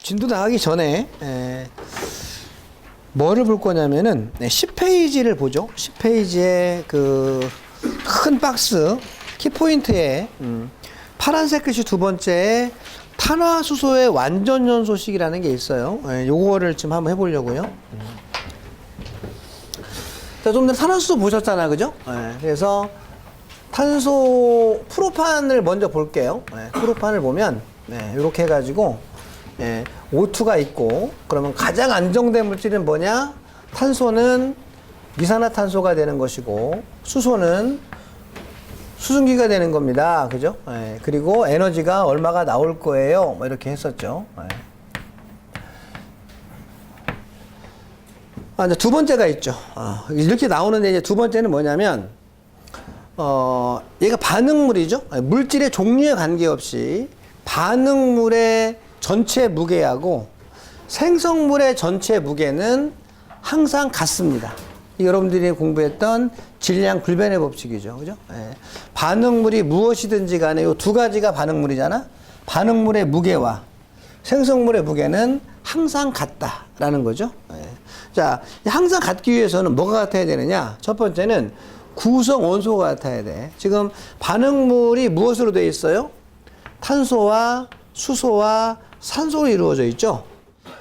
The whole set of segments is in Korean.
진도 나가기 전에 뭐를 볼 거냐면은 10페이지를 보죠. 10페이지에 그 큰 박스 키포인트에 파란색 글씨 두 번째에 탄화수소의 완전 연소식이라는 게 있어요. 요거를 좀 한번 해보려고요. 자, 좀 전에 탄화수소 보셨잖아요, 그죠? 그래서 탄소 프로판을 먼저 볼게요. 프로판을 보면 이렇게 해가지고 O2가 있고, 그러면 가장 안정된 물질은 뭐냐? 탄소는 이산화탄소가 되는 것이고, 수소는 수증기가 되는 겁니다. 그죠? 그리고 에너지가 얼마가 나올 거예요. 뭐 이렇게 했었죠. 이제 두 번째가 있죠. 이렇게 나오는데 이제 두 번째는 뭐냐면, 얘가 반응물이죠. 물질의 종류에 관계없이 반응물의 전체 무게하고 생성물의 전체 무게는 항상 같습니다. 여러분들이 공부했던 질량 불변의 법칙이죠. 그죠? 반응물이 무엇이든지 간에 이 두 가지가 반응물이잖아. 반응물의 무게와 생성물의 무게는 항상 같다라는 거죠. 자, 항상 같기 위해서는 뭐가 같아야 되느냐? 첫 번째는 구성 원소가 같아야 돼. 지금 반응물이 무엇으로 되어 있어요? 탄소와 수소와 산소로 이루어져 있죠.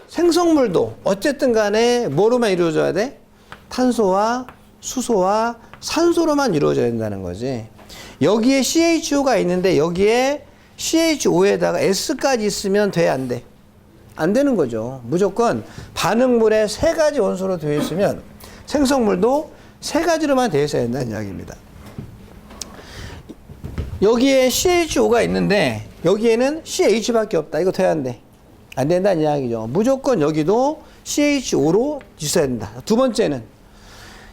생성물도 어쨌든 간에 뭐로만 이루어져야 돼? 탄소와 수소와 산소로만 이루어져야 된다는 거지. 여기에 CHO가 있는데 여기에 CHO에다가 S까지 있으면 돼, 안 돼? 안 되는 거죠. 무조건 반응물에 세 가지 원소로 되어 있으면 생성물도 세 가지로만 되어 있어야 된다는 이야기입니다. 여기에 CHO가 있는데 여기에는 CH밖에 없다. 이거 돼야 안 돼? 안 된다는 이야기죠. 무조건 여기도 CHO로 있어야 된다. 두 번째는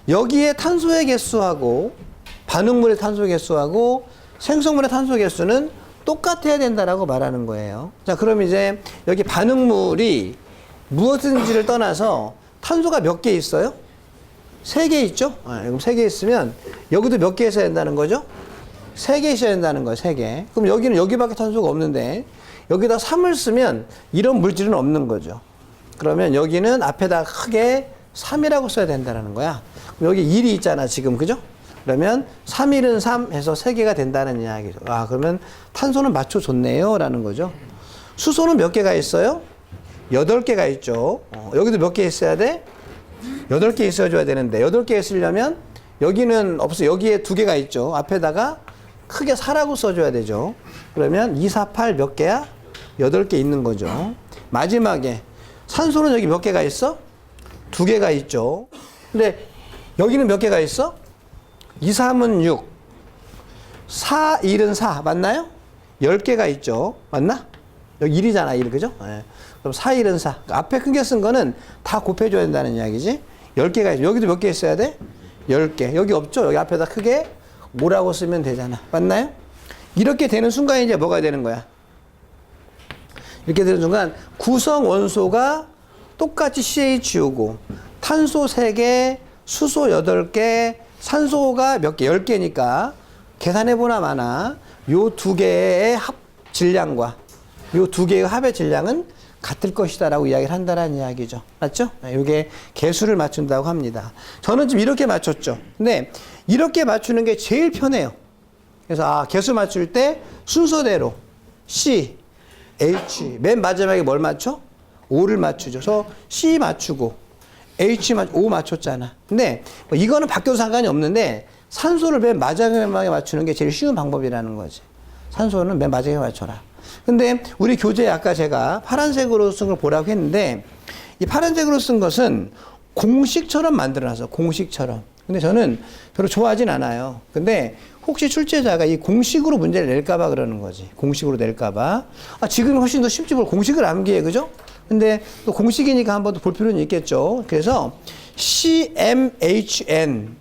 여기에 탄소의 개수하고 반응물의 탄소 개수하고 생성물의 탄소 개수는 똑같아야 된다라고 말하는 거예요. 자, 그럼 이제 여기 반응물이 무엇인지를 떠나서 탄소가 몇 개 있어요? 3개 있죠? 그럼 3개 있으면 여기도 몇 개 있어야 된다는 거죠? 3개 있어야 된다는 거예요. 3개. 그럼 여기는 여기밖에 탄소가 없는데 여기다 3을 쓰면 이런 물질은 없는 거죠. 그러면 여기는 앞에다 크게 3이라고 써야 된다는 거야. 여기 1이 있잖아, 지금. 그죠? 그러면 3일은 3 해서 3개가 된다는 이야기죠. 그러면 탄소는 맞춰줬네요. 라는 거죠. 수소는 몇 개가 있어요? 8개가 있죠. 여기도 몇 개 있어야 돼? 8개 있어줘야 되는데, 8개 있으려면 여기는 없어. 여기에 2개가 있죠. 앞에다가 크게 4라고 써줘야 되죠. 그러면 2, 4, 8 몇 개야? 8개 있는 거죠. 마지막에 산소는 여기 몇 개가 있어? 2개가 있죠. 근데 여기는 몇 개가 있어? 2, 3은 6, 4, 1은 4. 맞나요? 10개가 있죠. 맞나? 여기 1이잖아, 1. 그죠? 그럼 4, 1은 4. 앞에 크게 쓴 거는 다 곱해줘야 된다는 이야기지. 10개가 있죠. 여기도 몇 개 있어야 돼? 10개. 여기 없죠? 여기 앞에다 크게 5라고 쓰면 되잖아. 맞나요? 이렇게 되는 순간 이제 뭐가 되는 거야? 이렇게 되는 순간 구성 원소가 똑같이 CHO고 탄소 3개, 수소 8개, 산소가 몇 개? 10개니까 계산해보나 마나 요 2개의 합 질량과 요 2개의 합의 질량은 같을 것이다 라고 이야기를 한다는 이야기죠. 맞죠? 이게 개수를 맞춘다고 합니다. 저는 지금 이렇게 맞췄죠. 근데 이렇게 맞추는 게 제일 편해요. 그래서 개수 맞출 때 순서대로 C, H 맨 마지막에 뭘 맞춰? O를 맞추죠. 그래서 C 맞추고 H O 맞췄잖아. 근데 뭐 이거는 바뀌어도 상관이 없는데 산소를 맨 마지막에 맞추는 게 제일 쉬운 방법이라는 거지. 산소는 맨 마지막에 맞춰라. 근데 우리 교재에 아까 제가 파란색으로 쓴 걸 보라고 했는데 이 파란색으로 쓴 것은 공식처럼 만들어놨어. 공식처럼. 근데 저는 별로 좋아하진 않아요. 근데 혹시 출제자가 이 공식으로 문제를 낼까봐 그러는 거지. 공식으로 낼까봐. 지금 훨씬 더 쉽지 뭘 공식을 암기해. 그죠? 근데 또 공식이니까 한번 더 볼 필요는 있겠죠. 그래서 CmHn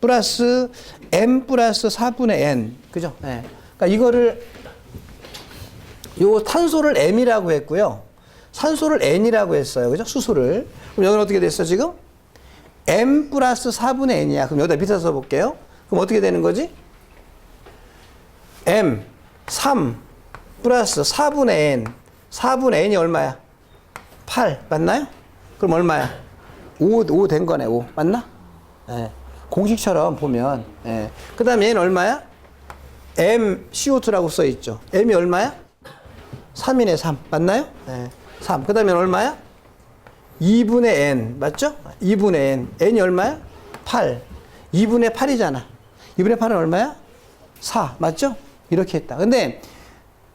플러스 m 플러스 4분의 n. 그죠? 그러니까 이거를 요 탄소를 m이라고 했고요. 산소를 n이라고 했어요. 그죠? 수소를. 그럼 여기는 어떻게 됐어, 지금? m 플러스 4분의 n이야. 그럼 여기다 밑에서 써볼게요. 그럼 어떻게 되는 거지? m 3 플러스 4분의 n. 4분의 n이 얼마야? 8 맞나요? 그럼 얼마야? 5 된 거네. 5 맞나? 예. 공식처럼 보면 예. 그 다음에 얘는 얼마야? M CO2라고 써있죠. M이 얼마야? 3이네 3 맞나요? 예. 3 그 다음에 얼마야? 2분의 N 맞죠? 2분의 N N이 얼마야? 8 2분의 8이잖아. 2분의 8은 얼마야? 4 맞죠? 이렇게 했다. 근데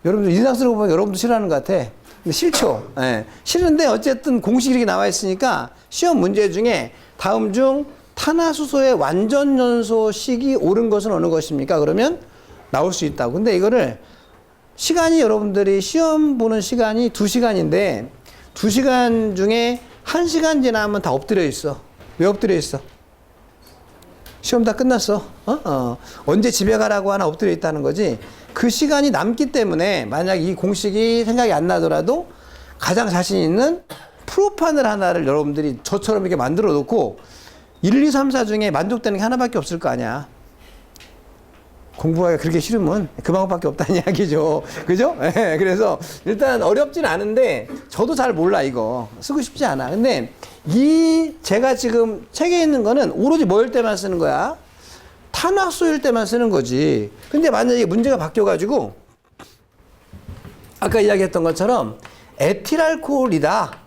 여러분들 인상 쓰는 거 보면 여러분도 싫어하는 것 같아. 근데 싫죠. 예. 싫은데 어쨌든 공식이 이렇게 나와 있으니까 시험 문제 중에 다음 중 탄화수소의 완전 연소식이 옳은 것은 어느 것입니까? 그러면 나올 수 있다고. 근데 이거를 시간이 여러분들이 시험 보는 시간이 2시간인데 2시간 중에 1시간 지나면 다 엎드려 있어. 왜 엎드려 있어? 시험 다 끝났어. 언제 집에 가라고 하나 엎드려 있다는 거지. 그 시간이 남기 때문에 만약 이 공식이 생각이 안 나더라도 가장 자신 있는 프로판을 하나를 여러분들이 저처럼 이렇게 만들어 놓고 1, 2, 3, 4 중에 만족되는 게 하나밖에 없을 거 아니야. 공부하기가 그렇게 싫으면 그 방법밖에 없다는 이야기죠. 그죠? 네, 그래서 일단 어렵진 않은데 저도 잘 몰라 이거. 쓰고 싶지 않아. 근데 제가 지금 책에 있는 거는 오로지 뭐일 때만 쓰는 거야? 탄화수일 때만 쓰는 거지. 근데 만약에 문제가 바뀌어가지고 아까 이야기했던 것처럼 에틸알코올이다.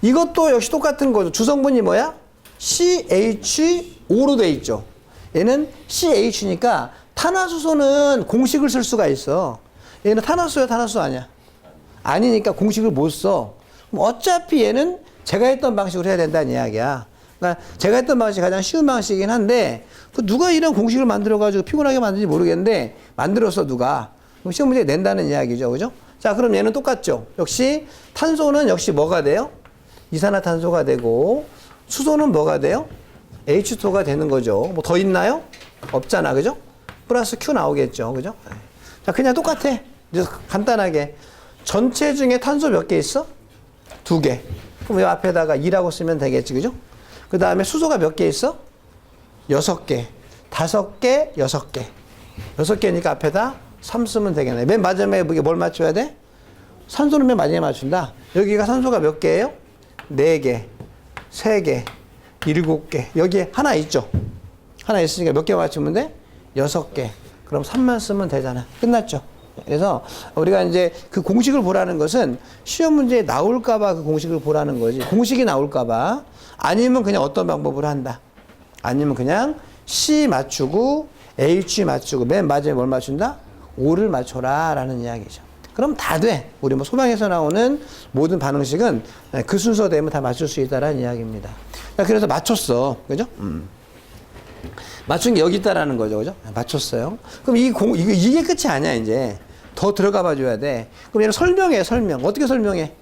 이것도 역시 똑같은 거죠. 주성분이 뭐야? CH5로 돼 있죠. 얘는 CH니까 탄화수소는 공식을 쓸 수가 있어. 얘는 탄화수야, 탄화수 아니야? 아니니까 공식을 못 써. 그럼 어차피 얘는 제가 했던 방식으로 해야 된다는 이야기야. 그러니까 제가 했던 방식이 가장 쉬운 방식이긴 한데 그 누가 이런 공식을 만들어가지고 피곤하게 만드는지 모르겠는데 만들었어 누가. 그럼 시험 문제 낸다는 이야기죠. 그죠? 자 그럼 얘는 똑같죠. 역시 탄소는 역시 뭐가 돼요? 이산화탄소가 되고 수소는 뭐가 돼요? H2가 되는 거죠. 뭐 더 있나요? 없잖아. 그죠? 플러스 Q 나오겠죠. 그죠? 자 그냥 똑같아. 이제 간단하게 전체 중에 탄소 몇 개 있어? 2개. 그럼 이 앞에다가 2라고 쓰면 되겠지. 그죠? 그 다음에 수소가 몇 개 있어? 6개. 5개, 6개. 6개니까 앞에다 3 쓰면 되겠네. 맨 마지막에 뭘 맞춰야 돼? 산소는 맨 마지막에 맞춘다. 여기가 산소가 몇 개예요? 4개, 3개, 7개. 여기에 하나 있죠? 하나 있으니까 몇 개 맞추면 돼? 6개. 그럼 3만 쓰면 되잖아. 끝났죠? 그래서 우리가 이제 그 공식을 보라는 것은 시험 문제에 나올까봐 그 공식을 보라는 거지. 공식이 나올까봐. 아니면 그냥 어떤 방법으로 한다. 아니면 그냥 C 맞추고 H 맞추고 맨 마지막에 뭘 맞춘다? O를 맞춰라 라는 이야기죠. 그럼 다 돼. 우리 뭐 소방에서 나오는 모든 반응식은 그 순서 되면 다 맞출 수 있다라는 이야기입니다. 그래서 맞췄어. 그죠? 맞춘 게 여기 있다라는 거죠. 그죠? 맞췄어요. 그럼 이게 끝이 아니야, 이제. 더 들어가 봐줘야 돼. 그럼 얘는 설명. 어떻게 설명해?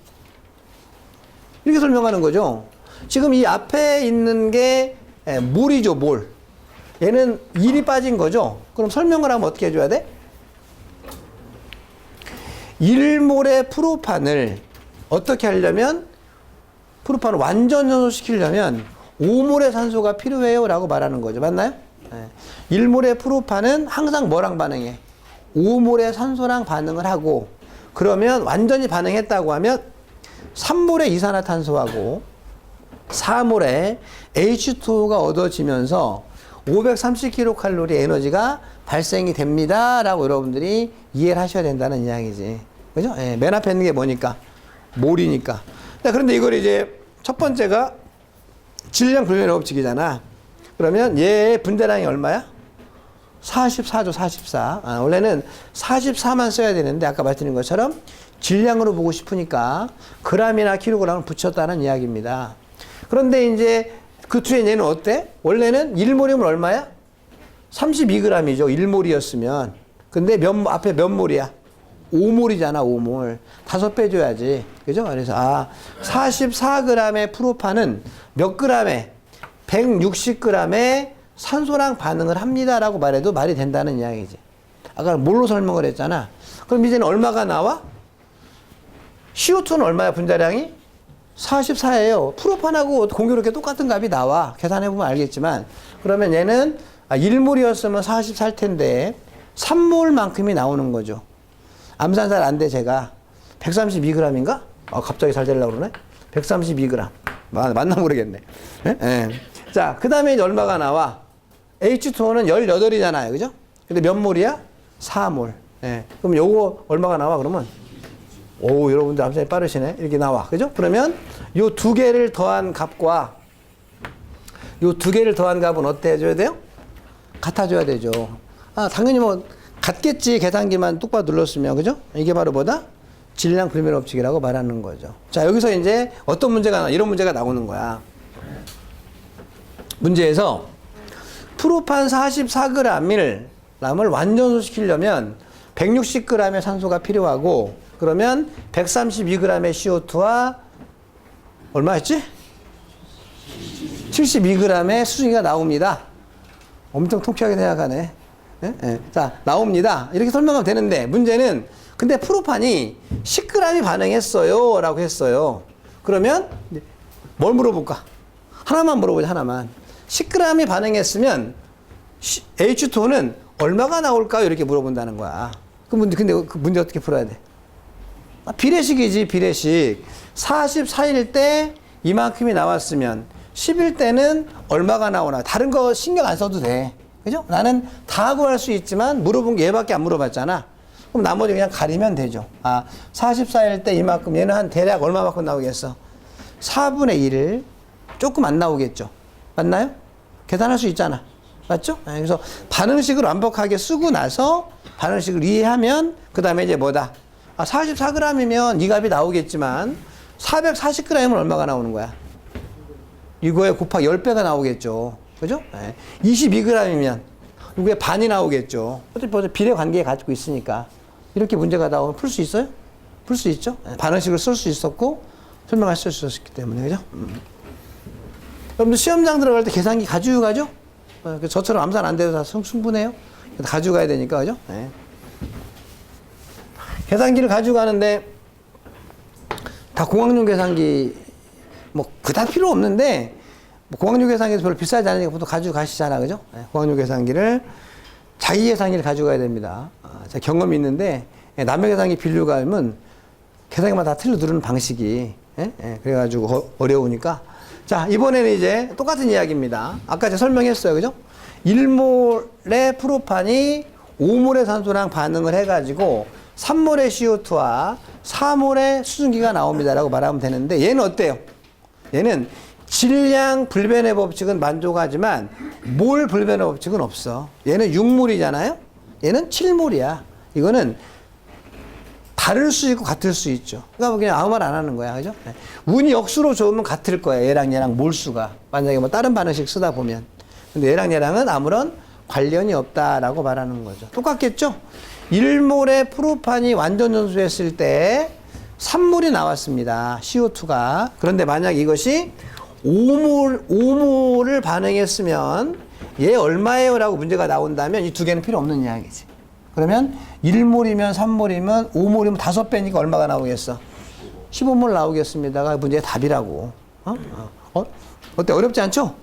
이렇게 설명하는 거죠. 지금 이 앞에 있는 게 몰이죠, 몰. 얘는 1이 빠진 거죠. 그럼 설명을 하면 어떻게 해줘야 돼? 1몰의 프로판을 어떻게 하려면 프로판을 완전 연소시키려면 5몰의 산소가 필요해요 라고 말하는 거죠. 맞나요? 1몰의 프로판은 항상 뭐랑 반응해? 5몰의 산소랑 반응을 하고 그러면 완전히 반응했다고 하면 3몰의 이산화탄소하고 4몰의 H2O가 얻어지면서 530kcal 에너지가 발생이 됩니다 라고 여러분들이 이해를 하셔야 된다는 이야기지. 그죠? 예, 맨 앞에 있는 게 뭐니까? 몰이니까. 그런데 이걸 이제 첫 번째가 질량 불변의 법칙이잖아. 그러면 얘의 분자량이 얼마야? 44죠, 44. 원래는 44만 써야 되는데 아까 말씀드린 것처럼 질량으로 보고 싶으니까 그람이나 킬로그램을 붙였다는 이야기입니다. 그런데 이제 그 뒤에 얘는 어때? 원래는 1몰이면 얼마야? 32g이죠. 1몰이었으면. 근데 앞에 몇 몰이야? 5몰이잖아, 5몰. 5배 줘야지. 그죠? 그래서, 44g의 프로판은 몇 g에? 160g의 산소랑 반응을 합니다라고 말해도 말이 된다는 이야기지. 아까 뭘로 설명을 했잖아. 그럼 이제는 얼마가 나와? CO2는 얼마야, 분자량이? 44예요. 프로판하고 공교롭게 똑같은 값이 나와. 계산해보면 알겠지만. 그러면 얘는 1몰이었으면 44일 텐데 3몰만큼이 나오는 거죠. 암산 잘 안 돼, 제가. 132g인가? 갑자기 잘 되려고 그러네. 132g. 맞나 모르겠네. 예? 예. 자, 그 다음에 이제 얼마가 나와? H2O는 18이잖아요. 그죠? 근데 몇 몰이야? 4몰. 예. 그럼 요거 얼마가 나와, 그러면? 오, 여러분들 암산이 빠르시네. 이렇게 나와. 그죠? 그러면 요 두 개를 더한 값과 요 두 개를 더한 값은 어때 해줘야 돼요? 같아줘야 되죠. 당연히 뭐, 같겠지. 계산기만 뚝 봐 눌렀으면. 그죠? 이게 바로 뭐다? 질량 불변 법칙이라고 말하는 거죠. 자, 여기서 이제 어떤 문제가, 이런 문제가 나오는 거야. 문제에서 프로판 44g을 완전소시키려면 160g의 산소가 필요하고, 그러면 132g의 CO2와 얼마였지? 72g의 수증기가 나옵니다. 엄청 통쾌하게 생각하네. 예? 예. 자, 나옵니다. 이렇게 설명하면 되는데, 문제는 근데 프로판이 10g이 반응했어요 라고 했어요. 그러면 뭘 물어볼까? 하나만 물어보자. 하나만. 10g이 반응했으면 H2O는 얼마가 나올까요? 이렇게 물어본다는 거야. 근데 그 문제 어떻게 풀어야 돼? 비례식이지. 비례식. 44일 때 이만큼이 나왔으면 10일 때는 얼마가 나오나. 다른 거 신경 안 써도 돼. 그죠? 나는 다 구할 수 있지만 물어본 게 얘밖에 안 물어봤잖아. 그럼 나머지 그냥 가리면 되죠. 44일 때 이만큼, 얘는 한 대략 얼마만큼 나오겠어? 4분의 1을 조금 안 나오겠죠. 맞나요? 계산할 수 있잖아. 맞죠? 그래서 반응식을 완벽하게 쓰고 나서 반응식을 이해하면 그 다음에 이제 뭐다? 44g이면 이 값이 나오겠지만 440g이면 얼마가 나오는 거야? 이거에 곱하기 10배가 나오겠죠. 그죠? 22g이면 이게 반이 나오겠죠. 어차피 비례 관계에 가지고 있으니까. 이렇게 문제가 나오면 풀 수 있어요? 풀 수 있죠? 반응식을 쓸 수 있었고 설명할 수 있었기 때문에. 그죠? 여러분들 시험장 들어갈 때 계산기 가지고 가죠? 저처럼 암산 안 돼도 다 충분해요. 가지고 가야 되니까. 그죠? 네. 계산기를 가지고 가는데 다 공학용 계산기 뭐 그닥 필요 없는데 공학용 계산기도 별로 비싸지 않으니까 보통 가지고 가시잖아. 그죠? 네. 공학용 계산기를 자기 계산기를 가지고 가야 됩니다. 제가 경험이 있는데 남의 계산기 빌려 가면 계산기마다 다 틀려 누르는 방식이 그래가지고 어려우니까. 자, 이번에는 이제 똑같은 이야기입니다. 아까 제가 설명했어요. 그죠? 1몰의 프로판이 5몰의 산소랑 반응을 해가지고 3몰의 CO2와 4몰의 수증기가 나옵니다라고 말하면 되는데, 얘는 어때요? 얘는 질량 불변의 법칙은 만족하지만 몰 불변의 법칙은 없어. 얘는 6몰이잖아요? 얘는 7몰이야. 이거는 다를 수 있고 같을 수 있죠. 그러니까 그냥 아무 말 안 하는 거야. 그죠? 운이 역수로 좋으면 같을 거야. 얘랑 몰수가. 만약에 뭐 다른 반응식 쓰다 보면. 근데 얘랑은 아무런 관련이 없다라고 말하는 거죠. 똑같겠죠? 1몰의 프로판이 완전 전수했을 때 3몰이 나왔습니다. CO2가. 그런데 만약 이것이 5몰을 반응했으면 얘 얼마예요? 라고 문제가 나온다면 이 두 개는 필요 없는 이야기지. 그러면 1몰이면 3몰이면 5몰이면 5배니까 얼마가 나오겠어? 15몰 나오겠습니다가 문제의 답이라고. 어때? 어렵지 않죠?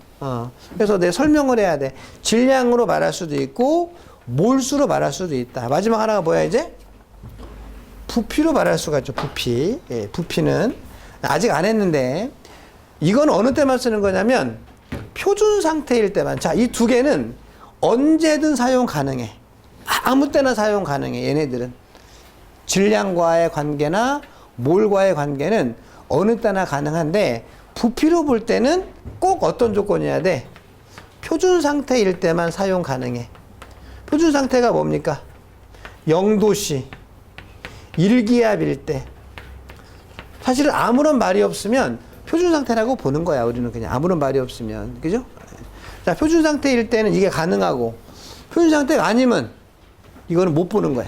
그래서 내 설명을 해야 돼. 질량으로 말할 수도 있고 몰수로 말할 수도 있다. 마지막 하나가 뭐야 이제? 부피로 말할 수가 있죠. 부피. 예, 부피는 아직 안 했는데 이건 어느 때만 쓰는 거냐면 표준 상태일 때만. 자, 이 두 개는 언제든 사용 가능해. 아무 때나 사용 가능해. 얘네들은 질량과의 관계나 몰과의 관계는 어느 때나 가능한데 부피로 볼 때는 꼭 어떤 조건이어야 돼? 표준 상태일 때만 사용 가능해. 표준 상태가 뭡니까? 0도씨 1기압일 때. 사실은 아무런 말이 없으면 표준 상태라고 보는 거야. 우리는 그냥 아무런 말이 없으면. 그죠? 자, 표준 상태일 때는 이게 가능하고 표준 상태가 아니면 이거는 못 보는 거야.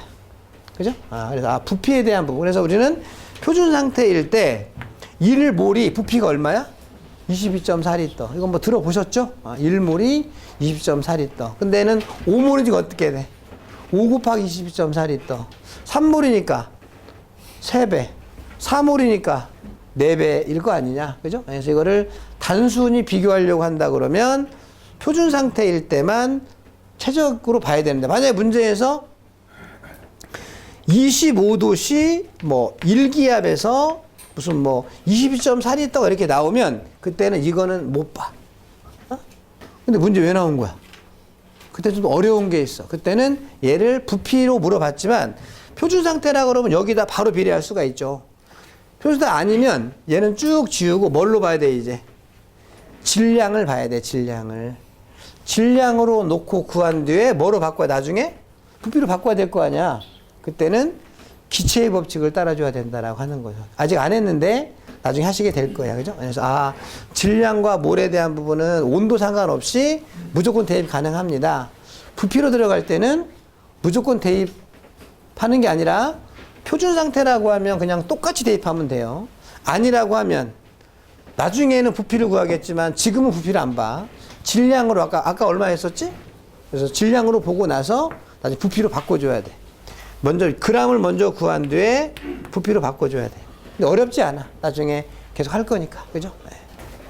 그죠? 그래서 부피에 대한 부분. 그래서 우리는 표준 상태일 때 1몰이 부피가 얼마야? 22.4리터. 이건 뭐 들어보셨죠? 1몰이 22.4리터. 근데 얘는 5몰이니까 어떻게 돼? 5 곱하기 22.4리터. 3몰이니까 3배. 4몰이니까 4배일 거 아니냐. 그죠? 그래서 이거를 단순히 비교하려고 한다 그러면 표준 상태일 때만 최적으로 봐야 되는데, 만약에 문제에서 25도씨 뭐 1기압에서 무슨 뭐 22.4리터가 이렇게 나오면 그때는 이거는 못 봐. 어? 근데 문제 왜 나온 거야? 그때 좀 어려운 게 있어. 그때는 얘를 부피로 물어봤지만 표준 상태라 그러면 여기다 바로 비례할 수가 있죠. 표준 상태 아니면 얘는 쭉 지우고 뭘로 봐야 돼 이제? 질량을 봐야 돼. 질량을. 질량으로 놓고 구한 뒤에 뭐로 바꿔야 나중에? 부피로 바꿔야 될 거 아니야. 그때는 기체의 법칙을 따라줘야 된다라고 하는 거죠. 아직 안 했는데 나중에 하시게 될 거야. 그죠? 그래서 질량과 몰에 대한 부분은 온도 상관없이 무조건 대입 가능합니다. 부피로 들어갈 때는 무조건 대입하는 게 아니라 표준 상태라고 하면 그냥 똑같이 대입하면 돼요. 아니라고 하면 나중에는 부피를 구하겠지만 지금은 부피를 안 봐. 질량으로 아까 얼마 했었지? 그래서 질량으로 보고 나서 나중에 부피로 바꿔줘야 돼. 먼저 g을 먼저 구한 뒤에 부피로 바꿔줘야 돼. 근데 어렵지 않아. 나중에 계속 할 거니까. 그죠? 네.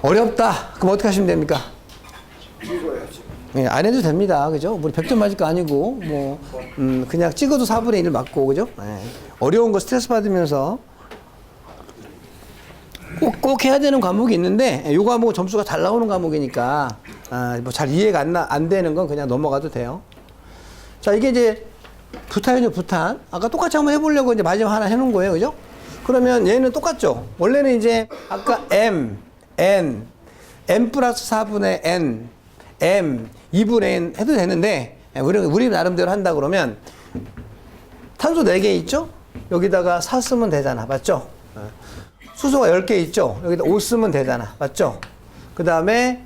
어렵다. 그럼 어떻게 하시면 됩니까? 읽어야지. 네, 안 해도 됩니다. 그죠? 우리 100점 맞을 거 아니고 뭐 그냥 찍어도 4분의 1 맞고 그죠? 네. 어려운 거 스트레스 받으면서 꼭 해야 되는 과목이 있는데 요 과목은 점수가 잘 나오는 과목이니까 뭐 잘 이해가 안 되는 건 그냥 넘어가도 돼요. 자, 이게 이제 부탄이죠, 부탄. 아까 똑같이 한번 해보려고 이제 마지막 하나 해놓은 거예요, 그죠? 그러면 얘는 똑같죠? 원래는 이제 아까 M 플러스 4분의 N, M, 2분의 N 해도 되는데, 우리 나름대로 한다 그러면 탄소 4개 있죠? 여기다가 4 쓰면 되잖아, 맞죠? 수소가 10개 있죠? 여기다 5 쓰면 되잖아, 맞죠? 그 다음에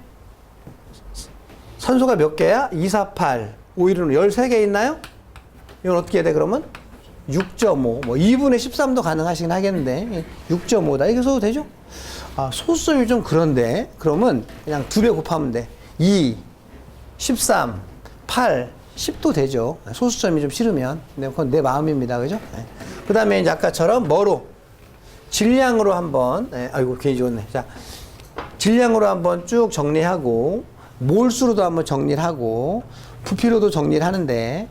산소가 몇 개야? 2, 4, 8, 5, 1은 13개 있나요? 이건 어떻게 해야 돼, 그러면? 6.5, 뭐 2분의 13도 가능하시긴 하겠는데 6.5다 이렇게 써도 되죠? 소수점이 좀 그런데 그러면 그냥 2배 곱하면 돼. 2, 13, 8, 10도 되죠. 소수점이 좀 싫으면. 근데 그건 내 마음입니다. 그죠? 네. 그 다음에 이제 아까처럼 뭐로? 질량으로 한번, 아이고, 괜히 좋네. 자, 질량으로 한번 쭉 정리하고, 몰수로도 한번 정리를 하고, 부피로도 정리를 하는데,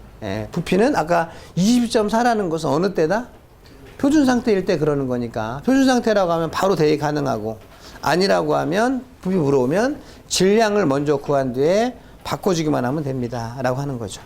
부피는 아까 22.4라는 것은 어느 때다? 표준 상태일 때 그러는 거니까. 표준 상태라고 하면 바로 대입 가능하고, 아니라고 하면, 부피 물어오면 질량을 먼저 구한 뒤에 바꿔주기만 하면 됩니다. 라고 하는 거죠.